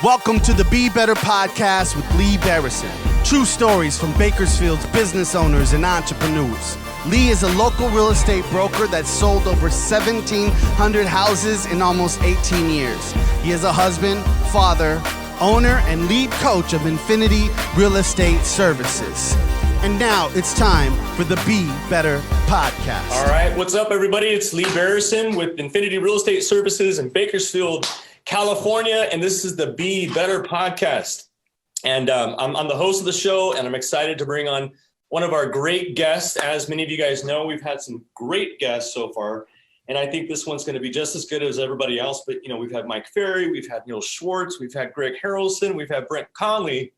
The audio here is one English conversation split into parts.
Welcome to the Be Better podcast with Lee Barrison. True stories from Bakersfield's business owners and entrepreneurs. Lee is a local real estate broker that sold over 1,700 houses in almost 18 years. He is a husband, father, owner, and lead coach of Infinity Real Estate Services. And now it's time for the Be Better podcast. All right, what's up, everybody? It's Lee Barrison with Infinity Real Estate Services in Bakersfield, California, and this is the Be Better podcast. And I'm the host of the show, and I'm excited to bring on one of our great guests. As many of you guys know, we've had some great guests so far, and I think this one's going to be just as good as everybody else. But, you know, we've had Mike Ferry, we've had Neil Schwartz, we've had Greg Harrelson, we've had Brent Conley,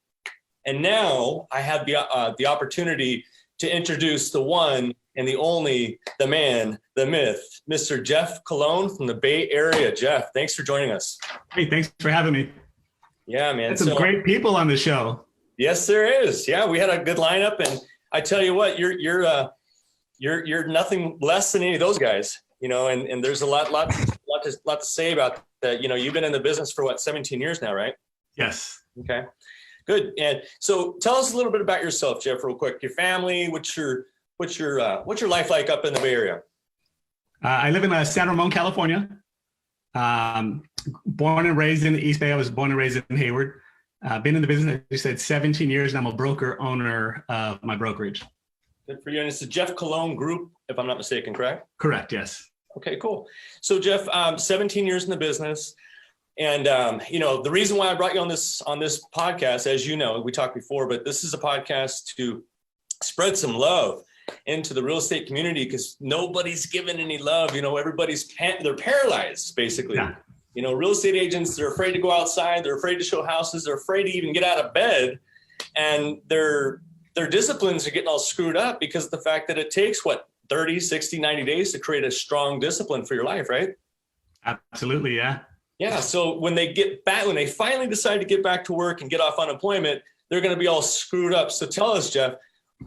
and now I have the opportunity to introduce the one and the only, the man, the myth, Mr. Jeff Colon from the Bay Area. Jeff, thanks for joining us. Hey, thanks for having me. Yeah, man. Some great people on the show. Yes, there is. Yeah, we had a good lineup, and I tell you what, you're nothing less than any of those guys, you know. And there's a lot to say about that. You know, you've been in the business for 17 years now, right? Yes. Okay, good. And so, tell us a little bit about yourself, Jeff, real quick. Your family, what's your life like up in the Bay Area? I live in San Ramon, California. Born and raised in the East Bay. I was born and raised in Hayward. Been in the business, like you said, 17 years, and I'm a broker owner of my brokerage. Good for you. And it's the Jeff Colon Group, if I'm not mistaken, correct? Correct, yes. Okay, cool. So Jeff, 17 years in the business. And, you know, the reason why I brought you on this podcast, as you know, we talked before, but this is a podcast to spread some love into the real estate community, because nobody's giving any love. You know, everybody's they're paralyzed, basically. Yeah. You know, real estate agents, they're afraid to go outside. They're afraid to show houses. They're afraid to even get out of bed. And their disciplines are getting all screwed up because of the fact that it takes, 30, 60, 90 days to create a strong discipline for your life, right? Absolutely, yeah. Yeah, so when they finally decide to get back to work and get off unemployment, they're going to be all screwed up. So tell us, Jeff,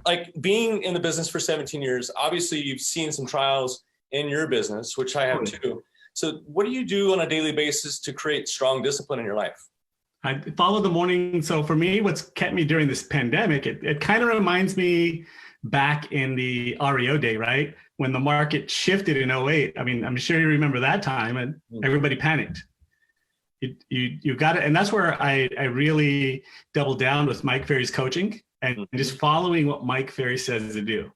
like, being in the business for 17 years, obviously you've seen some trials in your business, which I have too. So what do you do on a daily basis to create strong discipline in your life? I follow the morning. So for me, what's kept me during this pandemic, it kind of reminds me back in the REO day, right? When the market shifted in 2008. I mean, I'm sure you remember that time, and everybody panicked. You got it. And that's where I really doubled down with Mike Ferry's coaching and just following what Mike Ferry says to do.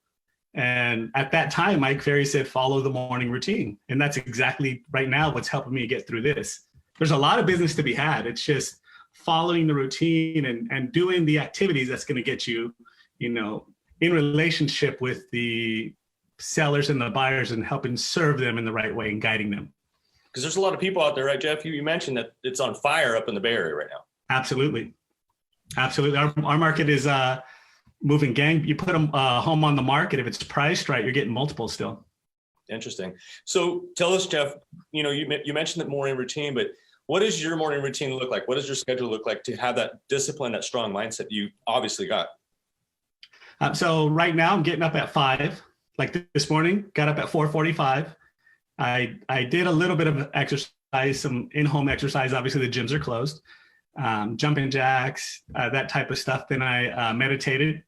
And at that time, Mike Ferry said, follow the morning routine. And that's exactly right now what's helping me get through this. There's a lot of business to be had. It's just following the routine and doing the activities that's going to get you, you know, in relationship with the sellers and the buyers and helping serve them in the right way and guiding them. Because there's a lot of people out there, right, Jeff? You mentioned that it's on fire up in the Bay Area right now. Absolutely. Absolutely. Our market is moving gang. You put a home on the market, if it's priced right, you're getting multiples still. Interesting. So tell us, Jeff, you know, you mentioned the morning routine, but what does your morning routine look like? What does your schedule look like to have that discipline, that strong mindset you obviously got? So right now I'm getting up at 5, like this morning, got up at 4:45. I did a little bit of exercise, some in-home exercise. Obviously the gyms are closed. Jumping jacks, that type of stuff. Then I meditated,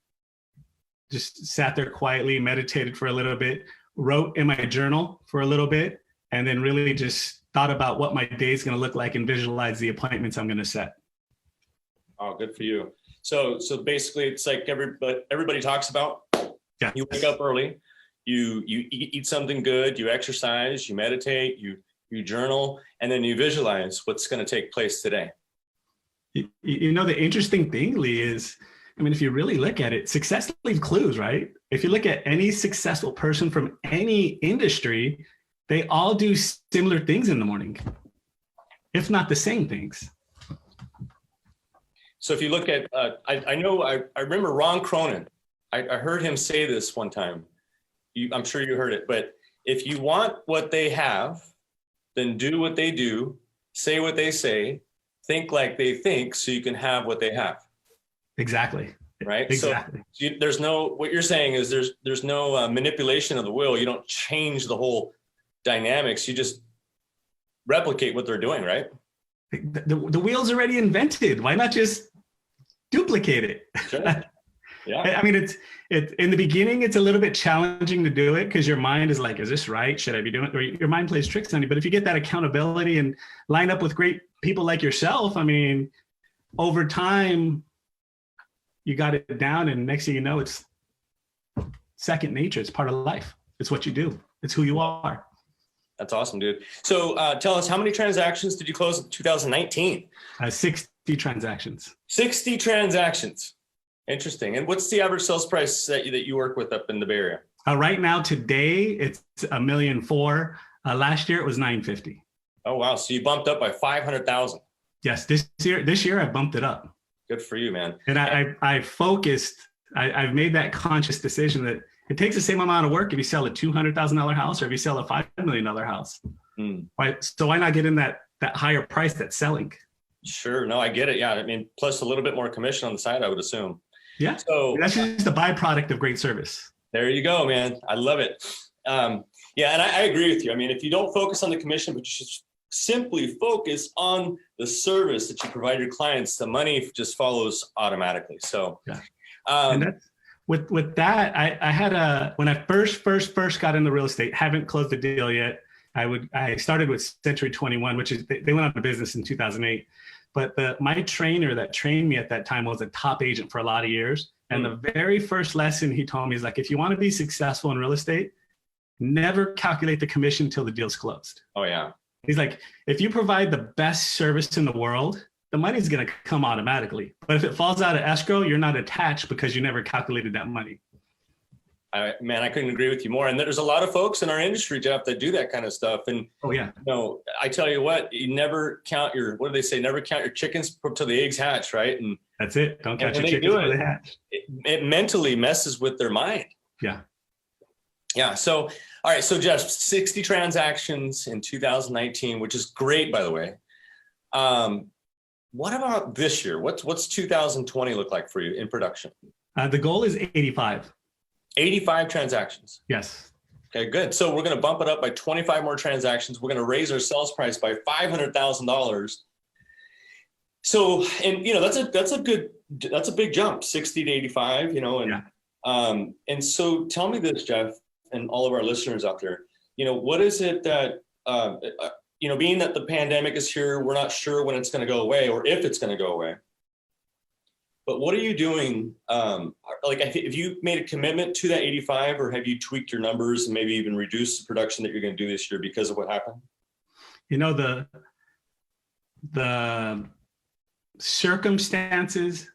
just sat there quietly, meditated for a little bit, wrote in my journal for a little bit, and then really just thought about what my day is going to look like and visualize the appointments I'm going to set. Oh, good for you. So basically it's like everybody talks about. Yeah. You wake up early, you eat something good, you exercise, you meditate, you journal, and then you visualize what's going to take place today. You know, the interesting thing, Lee, is, I mean, if you really look at it, success leaves clues, right? If you look at any successful person from any industry, they all do similar things in the morning, if not the same things. So if you look at, I remember Ron Cronin. I heard him say this one time. I'm sure you heard it, but if you want what they have, then do what they do, say what they say, think like they think, so you can have what they have. Exactly. Right. Exactly. So what you're saying is there's no manipulation of the will. You don't change the whole dynamics. You just replicate what they're doing, right? The wheel's already invented. Why not just duplicate it? Sure. Yeah. I mean, it's in the beginning, it's a little bit challenging to do it because your mind is like, is this right? Should I be doing it? Or your mind plays tricks on you. But if you get that accountability and line up with great people like yourself, I mean, over time, you got it down, and next thing you know, it's second nature. It's part of life. It's what you do. It's who you are. That's awesome, dude. So tell us, how many transactions did you close in 2019? 60 transactions. 60 transactions. Interesting. And what's the average sales price that you work with up in the Bay Area? Right now, today, it's $1.4 million. Last year, it was $950,000. Oh, wow. So you bumped up by 500,000. Yes. This year I bumped it up. Good for you, man. And I focused, I've made that conscious decision that it takes the same amount of work if you sell a $200,000 house or if you sell a $5 million house. Right? So why not get in that higher price that's selling? Sure. No, I get it. Yeah. I mean, plus a little bit more commission on the side, I would assume. Yeah. So that's just a byproduct of great service. There you go, man. I love it. Yeah. And I agree with you. I mean, if you don't focus on the commission, but you should simply focus on the service that you provide your clients, the money just follows automatically. So, yeah. And that's, with that, I had when I first got into real estate, haven't closed the deal yet. I started with Century 21, which is, they went out of business in 2008. But my trainer that trained me at that time was a top agent for a lot of years. And the very first lesson he told me is like, if you want to be successful in real estate, never calculate the commission until the deal's closed. Oh, yeah. He's like, if you provide the best service in the world, the money's going to come automatically. But if it falls out of escrow, you're not attached because you never calculated that money. Man, I couldn't agree with you more. And there's a lot of folks in our industry, Jeff, that do that kind of stuff. And oh yeah, no, I tell you what, you never count what do they say? Never count your chickens till the eggs hatch, right? And that's it. Don't count your chickens till they hatch. It mentally messes with their mind. Yeah. Yeah. So, all right. So Jeff, 60 transactions in 2019, which is great, by the way. What about this year? What's 2020 look like for you in production? The goal is 85. 85 transactions. Yes. Okay, good. So we're going to bump it up by 25 more transactions. We're going to raise our sales price by $500,000. So, and that's a big jump, 60 to 85, and, yeah. And so tell me this, Jeff, and all of our listeners out there, what is it that, being that the pandemic is here, we're not sure when it's going to go away or if it's going to go away. But what are you doing? Have you made a commitment to that 85, or have you tweaked your numbers and maybe even reduced the production that you're going to do this year because of what happened? The circumstances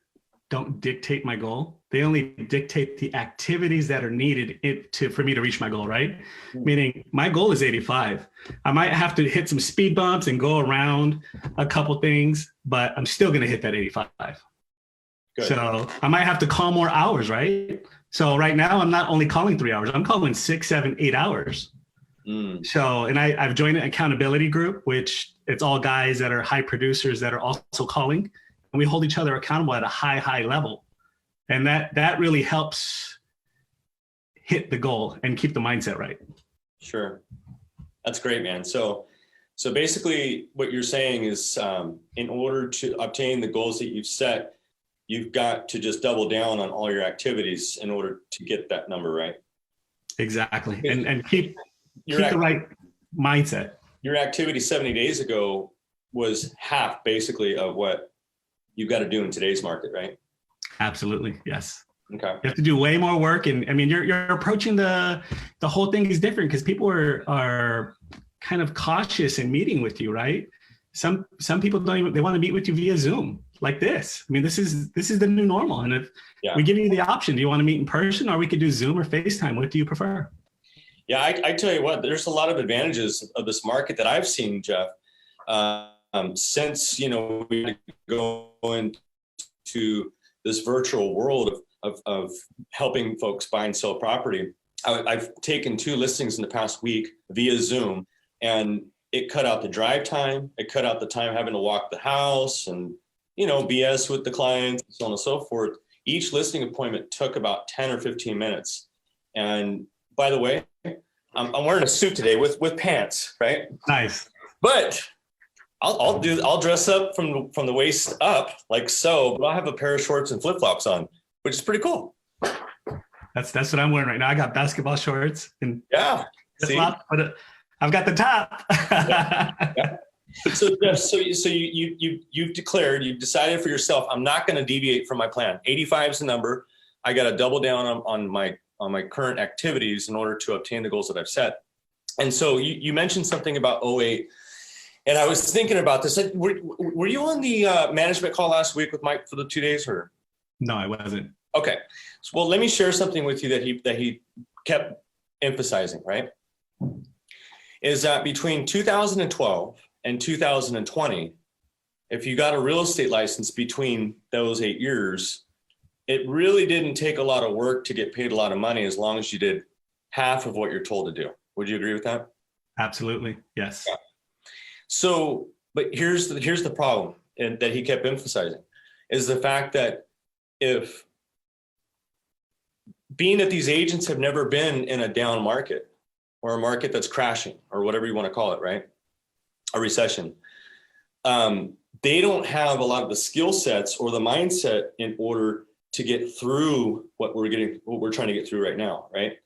don't dictate my goal. They only dictate the activities that are needed for me to reach my goal, right? Meaning my goal is 85. I might have to hit some speed bumps and go around a couple things, but I'm still going to hit that 85. Good. So I might have to call more hours, right? So right now I'm not only calling 3 hours, I'm calling 6, 7, 8 hours. So, and I've joined an accountability group, which it's all guys that are high producers that are also calling, and we hold each other accountable at a high level. And that really helps hit the goal and keep the mindset right. Sure. That's great, man. So basically what you're saying is in order to obtain the goals that you've set, you've got to just double down on all your activities in order to get that number right. Exactly. And keep the right mindset. Your activity 70 days ago was half basically of what you've got to do in today's market, right? Absolutely. Yes. Okay. You have to do way more work. And I mean, you're approaching the whole thing is different because people are kind of cautious in meeting with you, right? Some people they want to meet with you via Zoom like this. I mean, this is the new normal. And if we give you the option, do you want to meet in person, or we could do Zoom or FaceTime? What do you prefer? Yeah, I tell you what, there's a lot of advantages of this market that I've seen, Jeff, since, we go into this virtual world of helping folks buy and sell property. I've taken 2 listings in the past week via Zoom, and it cut out the drive time. It cut out the time having to walk the house and, BS with the clients, and so on and so forth. Each listing appointment took about 10 or 15 minutes. And by the way, I'm wearing a suit today with pants, right? Nice. But I'll dress up from the waist up like so, but I'll have a pair of shorts and flip-flops on, which is pretty cool. That's what I'm wearing right now. I got basketball shorts and but I've got the top. yeah. So Jeff, you've decided for yourself, I'm not going to deviate from my plan. 85 is the number. I got to double down on my current activities in order to obtain the goals that I've set. And so you mentioned something about 08. And I was thinking about this. Were you on the management call last week with Mike for the 2 days, or? No, I wasn't. Okay. So, well, let me share something with you that he kept emphasizing, right? Is that between 2012 and 2020, if you got a real estate license between those 8 years, it really didn't take a lot of work to get paid a lot of money as long as you did half of what you're told to do. Would you agree with that? Absolutely. Yes. Yeah. So, but here's the problem, and that he kept emphasizing, is the fact that if being that these agents have never been in a down market or a market that's crashing or whatever you want to call it, right? A recession. They don't have a lot of the skill sets or the mindset in order to get through what we're trying to get through right now, right?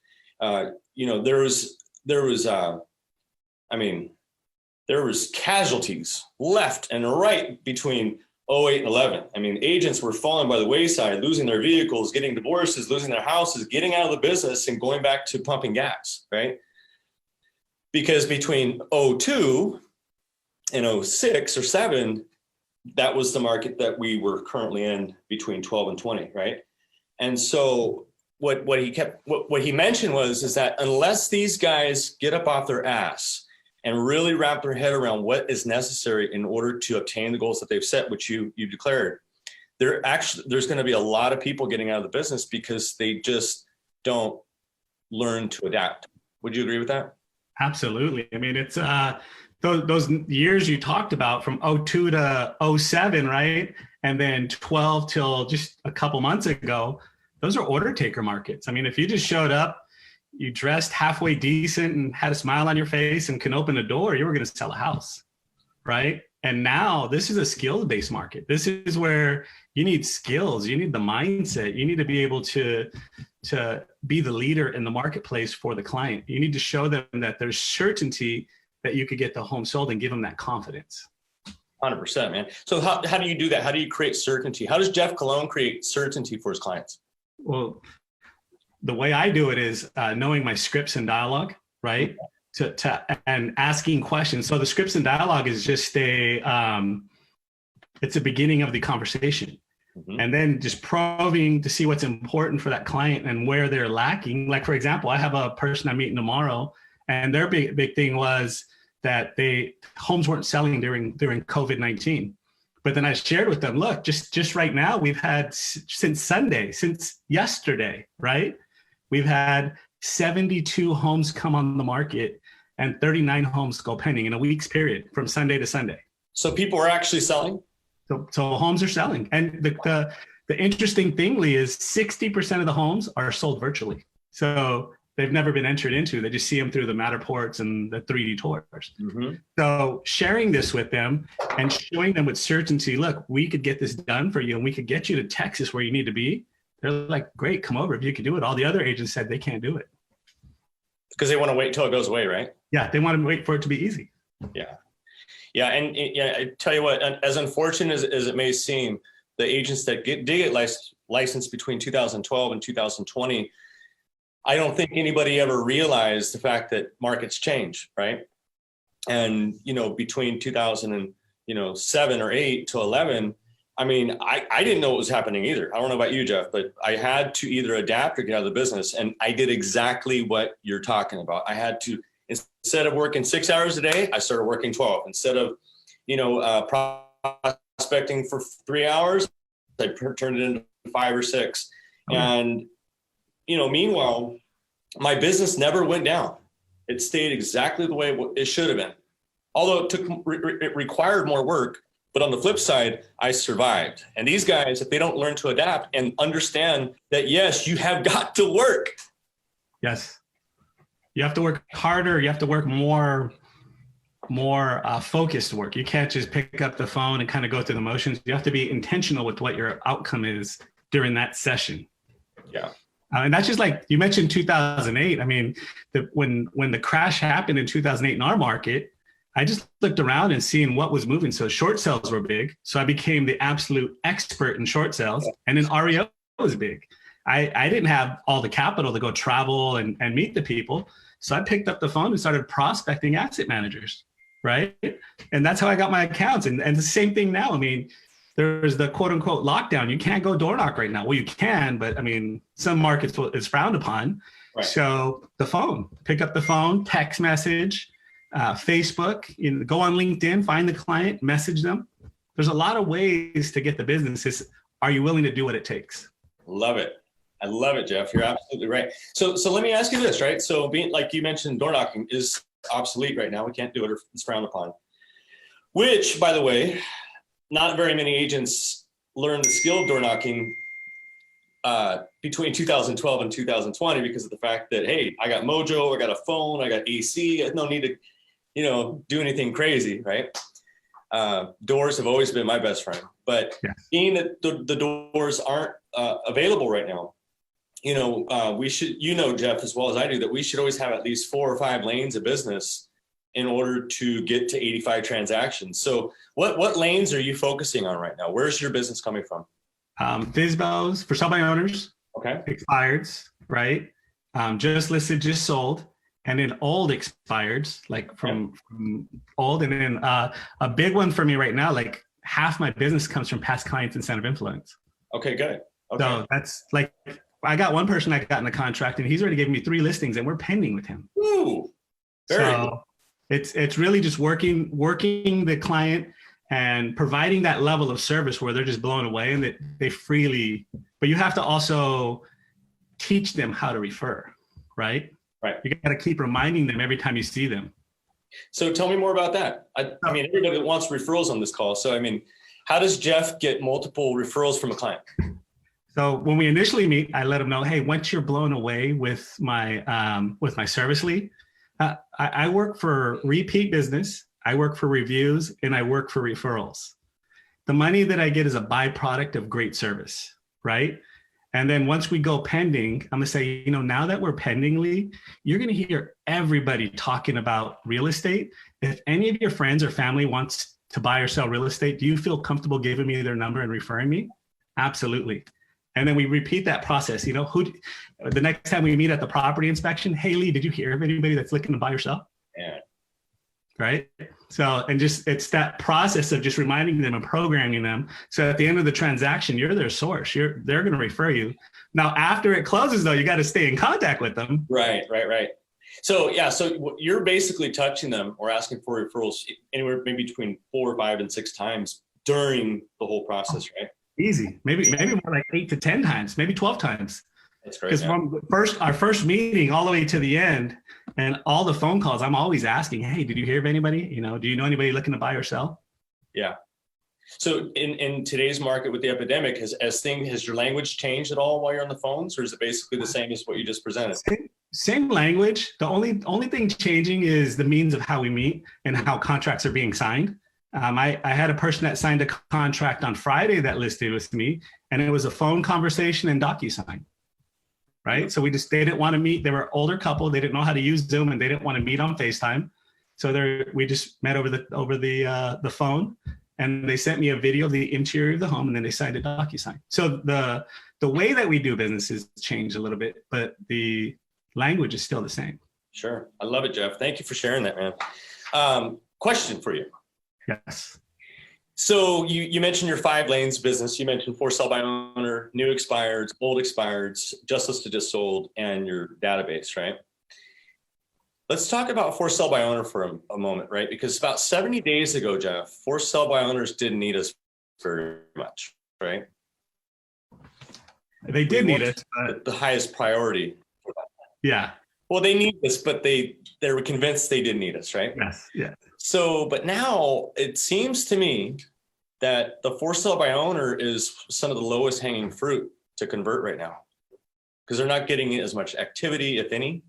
There was casualties left and right between 08 and 11. I mean, agents were falling by the wayside, losing their vehicles, getting divorces, losing their houses, getting out of the business and going back to pumping gas, right? Because between 02 and 06 or 07, that was the market that we were currently in between 12 and 20, right? And so what he mentioned is that unless these guys get up off their ass and really wrap their head around what is necessary in order to obtain the goals that they've set, which you declared, there's going to be a lot of people getting out of the business because they just don't learn to adapt. Would you agree with that? Absolutely. I mean, it's those years you talked about from 02 to 07, right? And then 12 till just a couple months ago, those are order taker markets. I mean, if you just showed up, you dressed halfway decent and had a smile on your face and can open a door, you were going to sell a house, right? And now this is a skills-based market. This is where you need skills, you need the mindset, you need to be able to be the leader in the marketplace for the client. You need to show them that there's certainty that you could get the home sold and give them that confidence. 100%, man. So how do you do that? How do you create certainty? How does Jeff Colon create certainty for his clients? Well, the way I do it is knowing my scripts and dialogue, right? And asking questions. So the scripts and dialogue is just it's a beginning of the conversation. Mm-hmm. And then just probing to see what's important for that client and where they're lacking. Like, for example, I have a person I'm meeting tomorrow, and their big thing was that homes weren't selling during COVID-19. But then I shared with them, look, just right now, we've had since yesterday, right? We've had 72 homes come on the market and 39 homes go pending in a week's period from Sunday to Sunday. So people are actually selling? So homes are selling. And the interesting thing, Lee, is 60% of the homes are sold virtually. So they've never been entered into. They just see them through the Matterports and the 3D tours. Mm-hmm. So sharing this with them and showing them with certainty, look, we could get this done for you and we could get you to Texas where you need to be. They're like, great, come over if you can do it. All the other agents said they can't do it. Because they want to wait until it goes away, right? Yeah, they want to wait for it to be easy. Yeah. Yeah, and I tell you what, as unfortunate as it may seem, the agents that did get licensed between 2012 and 2020, I don't think anybody ever realized the fact that markets change, right? And, between 2007 or 8 to 11, I mean, I didn't know what was happening either. I don't know about you, Jeff, but I had to either adapt or get out of the business. And I did exactly what you're talking about. I had to, instead of working 6 hours a day, I started working 12. Instead of, prospecting for 3 hours, I turned it into 5 or 6. And, meanwhile, my business never went down. It stayed exactly the way it should have been. Although it required more work, but on the flip side, I survived. And these guys, if they don't learn to adapt and understand that, yes, you have got to work. Yes. You have to work harder. You have to work more. more focused work. You can't just pick up the phone and kind of go through the motions. You have to be intentional with what your outcome is during that session. Yeah. And that's just like you mentioned 2008. I mean, when the crash happened in 2008 in our market, I just looked around and seeing what was moving. So short sales were big. So I became the absolute expert in short sales. And then REO was big. I didn't have all the capital to go travel and meet the people. So I picked up the phone and started prospecting asset managers, right? And that's how I got my accounts. And the same thing now. I mean, there's the quote unquote lockdown. You can't go door knock right now. Well, you can, but I mean, some markets it's frowned upon. Right. So the phone, pick up the phone, text message, Facebook, go on LinkedIn, find the client, message them. There's a lot of ways to get the business. Are you willing to do what it takes? Love it. I love it, Jeff. You're absolutely right. So let me ask you this, right? So being, like you mentioned, door knocking is obsolete right now. We can't do it, or it's frowned upon. Which, by the way, not very many agents learned the skill of door knocking between 2012 and 2020 because of the fact that, hey, I got Mojo, I got a phone, I got AC, no need to, do anything crazy, right? Doors have always been my best friend, but being that the doors aren't available right now, we should, Jeff, as well as I do, that we should always have at least 4 or 5 lanes of business in order to get to 85 transactions. So what lanes are you focusing on right now? Where's your business coming from? FSBOs for sell by owners. Okay. Expireds, right? Just listed, just sold. And then old expireds, like from old. And then a big one for me right now, like half my business comes from past clients and center of influence. Okay, good. Okay. So that's like, I got one person I got in the contract and he's already given me 3 listings and we're pending with him. Ooh, very good. It's really just working the client and providing that level of service where they're just blown away and that they freely, but you have to also teach them how to refer, right? Right. You got to keep reminding them every time you see them. So tell me more about that. I mean, everybody wants referrals on this call. So, I mean, how does Jeff get multiple referrals from a client? So when we initially meet, I let him know, hey, once you're blown away with my service, Lee, I work for repeat business, I work for reviews, and I work for referrals. The money that I get is a byproduct of great service, right? And then once we go pending, I'm gonna say, now that we're pending, Lee, you're gonna hear everybody talking about real estate. If any of your friends or family wants to buy or sell real estate, do you feel comfortable giving me their number and referring me? Absolutely. And then we repeat that process. The next time we meet at the property inspection, hey, Lee, did you hear of anybody that's looking to buy or sell? Yeah. Right. So, and it's that process of just reminding them and programming them. So at the end of the transaction, you're their source. They're going to refer you. Now, after it closes, though, you got to stay in contact with them. Right. So, so you're basically touching them or asking for referrals anywhere maybe between 4 or 5 and 6 times during the whole process, right? Easy. Maybe more like 8 to 10 times, maybe 12 times. That's great. Because from our first meeting all the way to the end and all the phone calls, I'm always asking, hey, did you hear of anybody? Do you know anybody looking to buy or sell? Yeah. So in today's market with the epidemic, has your language changed at all while you're on the phones, or is it basically the same as what you just presented? Same language. The only thing changing is the means of how we meet and how contracts are being signed. I had a person that signed a contract on Friday that listed with me, and it was a phone conversation and DocuSign. Right. So they didn't want to meet. They were an older couple. They didn't know how to use Zoom and they didn't want to meet on FaceTime. So we just met over the phone, and they sent me a video of the interior of the home, and then they signed a DocuSign. So the way that we do business has changed a little bit, but the language is still the same. Sure. I love it, Jeff. Thank you for sharing that, man. Question for you. Yes. So you mentioned your 5 lanes business. You mentioned for sell by owner, new expireds, old expireds, just listed, just sold, and your database, right? Let's talk about for sell by owner for a moment, right? Because about 70 days ago, Jeff, for sell by owners didn't need us very much, right? They did need it. The highest priority. Yeah. Well, they need us, but they were convinced they didn't need us, right? Yes. Yeah. So, but now it seems to me that the for sale by owner is some of the lowest hanging fruit to convert right now, because they're not getting as much activity, if any.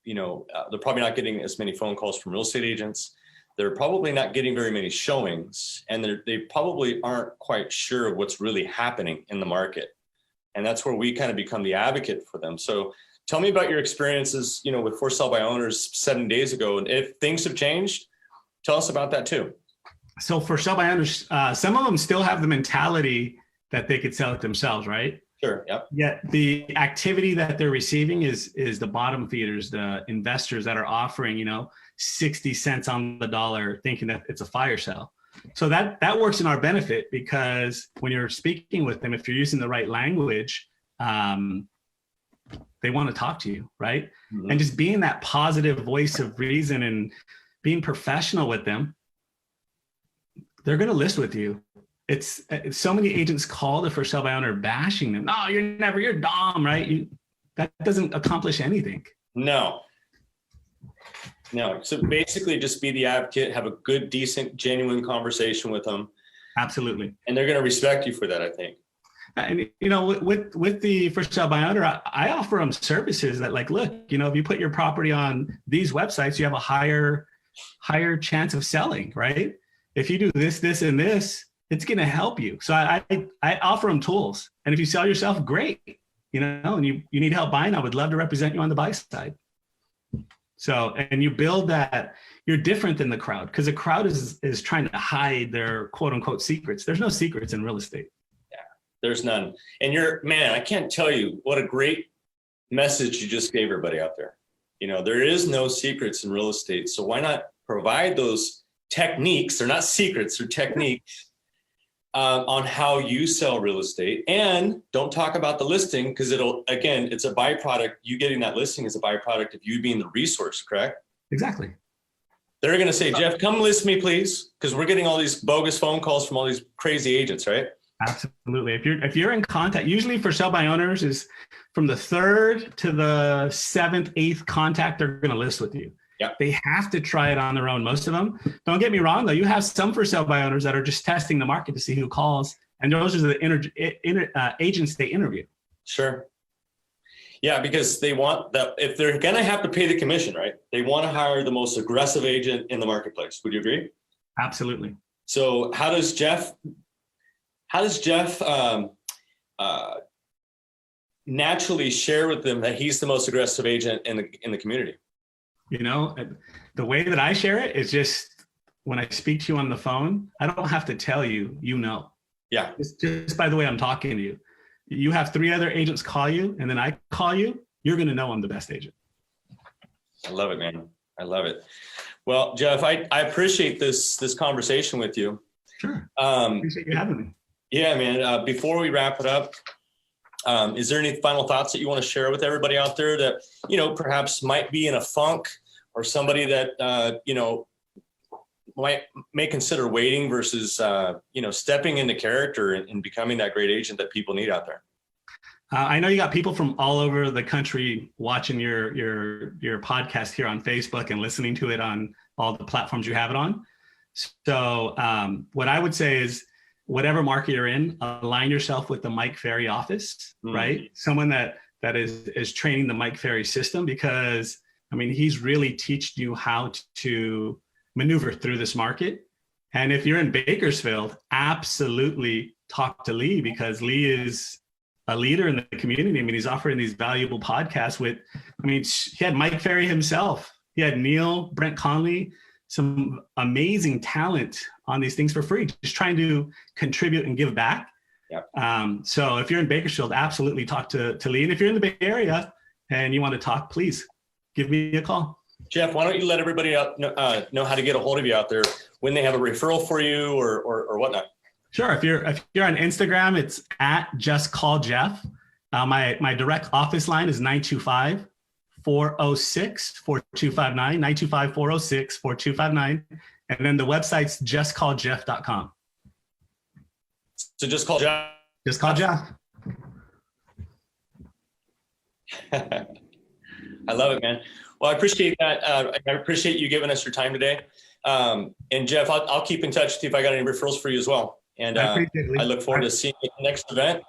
they're probably not getting as many phone calls from real estate agents. They're probably not getting very many showings, and they probably aren't quite sure of what's really happening in the market. And that's where we kind of become the advocate for them. So tell me about your experiences, with for sale by owners 7 days ago. And if things have changed, tell us about that too. So for sale by owners, some of them still have the mentality that they could sell it themselves, right? Sure. Yep. Yet the activity that they're receiving is the bottom feeders, the investors that are offering, 60 cents on the dollar, thinking that it's a fire sale. So that works in our benefit, because when you're speaking with them, if you're using the right language, they want to talk to you, right? Mm-hmm. And just being that positive voice of reason and being professional with them, they're going to list with you. It's so many agents call the for sale by owner bashing them. No, you're dumb, right? That doesn't accomplish anything. No. So basically just be the advocate, have a good, decent, genuine conversation with them. Absolutely. And they're going to respect you for that, I think. And, with the for sale by owner, I offer them services that, like, look, if you put your property on these websites, you have a higher chance of selling, right? If you do this, and this, it's going to help you. So I offer them tools. And if you sell yourself, great, and you need help buying, I would love to represent you on the buy side. So, and you build that, you're different than the crowd, because the crowd is trying to hide their quote unquote secrets. There's no secrets in real estate. Yeah, there's none. And I can't tell you what a great message you just gave everybody out there. There is no secrets in real estate. So why not provide those techniques? They're not secrets, they're techniques on how you sell real estate. And don't talk about the listing, because it's a byproduct. You getting that listing is a byproduct of you being the resource, correct? Exactly. They're going to say, Jeff, come list me, please, because we're getting all these bogus phone calls from all these crazy agents, right? Absolutely. If you're in contact, usually for sale by owners is from the 3rd to the 7th, 8th contact, they're going to list with you. Yep. They have to try it on their own, most of them. Don't get me wrong, though. You have some for sale by owners that are just testing the market to see who calls, and those are the agents they interview. Sure. Yeah, because they want that. If they're going to have to pay the commission, right, they want to hire the most aggressive agent in the marketplace. Would you agree? Absolutely. So how does Jeff naturally share with them that he's the most aggressive agent in the community? The way that I share it is just when I speak to you on the phone, I don't have to tell you, Yeah. Just by the way I'm talking to you. You have 3 other agents call you, and then I call you, you're going to know I'm the best agent. I love it, man. I love it. Well, Jeff, I appreciate this conversation with you. Sure. Appreciate you having me. Yeah, man. Before we wrap it up, is there any final thoughts that you want to share with everybody out there that, perhaps might be in a funk, or somebody that, may consider waiting versus, stepping into character and becoming that great agent that people need out there? I know you got people from all over the country watching your podcast here on Facebook and listening to it on all the platforms you have it on. So what I would say is, whatever market you're in, align yourself with the Mike Ferry office, right? Someone that is training the Mike Ferry system, because he's really teaching you how to maneuver through this market. And if you're in Bakersfield, absolutely talk to Lee, because Lee is a leader in the community. He's offering these valuable podcasts he had Mike Ferry himself. He had Neil, Brent Conley, some amazing talent on these things for free, just trying to contribute and give back. Yep. So if you're in Bakersfield, absolutely talk to Lee. And if you're in the Bay Area and you want to talk, please give me a call. Jeff, why don't you let everybody know how to get a hold of you out there when they have a referral for you or whatnot? Sure. If you're on Instagram, it's at Just Call Jeff. My direct office line is 925-406-4259, 925-406-4259. And then the website's justcalljeff.com. So just call Jeff. Just call Jeff. I love it, man. Well, I appreciate that. I appreciate you giving us your time today. And Jeff, I'll keep in touch with you if I got any referrals for you as well. And I look forward to seeing you at the next event.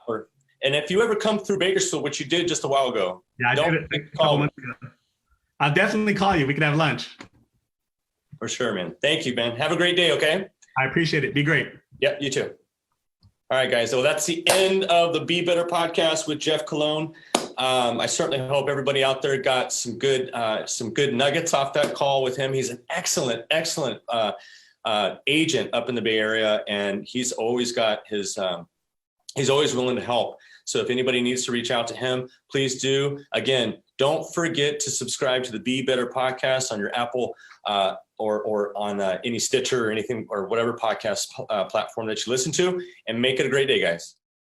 And if you ever come through Bakersfield, which you did just a while ago, yeah, I did it a couple months ago. I'll definitely call you. We can have lunch. For sure, man. Thank you, man. Have a great day, okay? I appreciate it. Be great. Yep, you too. All right, guys. So that's the end of the Be Better podcast with Jeff Colon. I certainly hope everybody out there got some good nuggets off that call with him. He's an excellent agent up in the Bay Area, and he's always got his he's always willing to help. So if anybody needs to reach out to him, please do. Again, don't forget to subscribe to the Be Better podcast on your Apple or on any Stitcher or anything or whatever podcast platform that you listen to, and make it a great day, guys.